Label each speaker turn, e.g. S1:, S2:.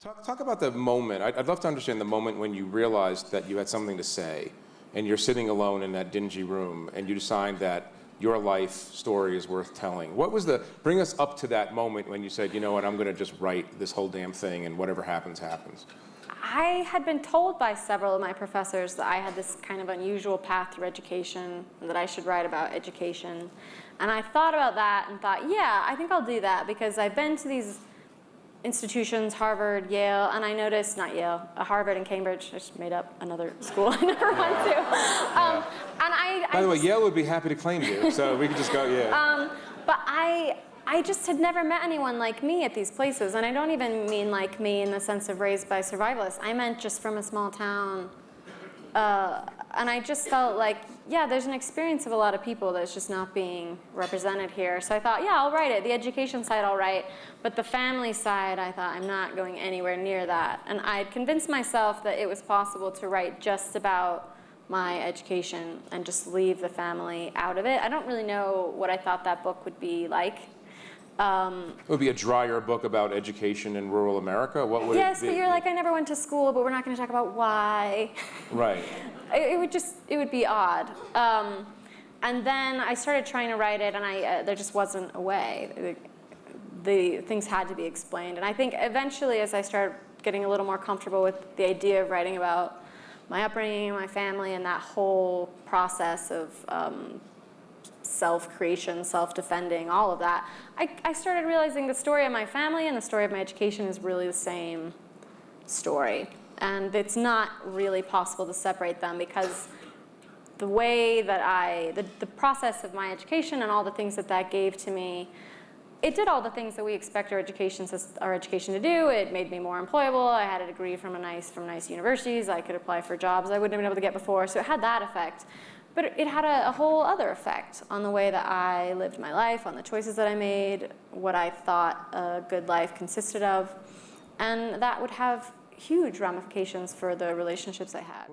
S1: Talk about the moment. I'd love to understand the moment when you realized that you had something to say, and you're sitting alone in that dingy room, and you decide that your life story is worth telling. Bring us up to that moment when you said, you know what, I'm going to just write this whole damn thing, and whatever happens, happens.
S2: I had been told by several of my professors that I had this kind of unusual path through education, and that I should write about education. And I thought about that and thought, yeah, I think I'll do that, because I've been to these institutions, Harvard, Yale, and I noticed, not Yale, Harvard and Cambridge. I just made up another school I never went to.
S1: By the way, Yale would be happy to claim you, so we could just go, yeah.
S2: But I just had never met anyone like me at these places, and I don't even mean like me in the sense of raised by survivalists. I meant just from a small town. And I just felt like, yeah, there's an experience of a lot of people that's just not being represented here. So I thought, yeah, I'll write it. The education side I'll write, but the family side, I thought, I'm not going anywhere near that. And I'd convinced myself that it was possible to write just about my education and just leave the family out of it. I don't really know what I thought that book would be like.
S1: It would be a drier book about education in rural America? What would
S2: yes,
S1: it be?
S2: but you're like, I never went to school, but we're not going to talk about why.
S1: Right.
S2: It would be odd. And then I started trying to write it, and there just wasn't a way. The things had to be explained. And I think eventually, as I started getting a little more comfortable with the idea of writing about my upbringing, my family, and that whole process of self-creation, self-defending, all of that, I started realizing the story of my family and the story of my education is really the same story. And it's not really possible to separate them, because the way that the process of my education and all the things that gave to me, it did all the things that we expect our education to do. It made me more employable. I had a degree from nice universities. I could apply for jobs I wouldn't have been able to get before. So it had that effect. But it had a whole other effect on the way that I lived my life, on the choices that I made, what I thought a good life consisted of. And that would have huge ramifications for the relationships I had.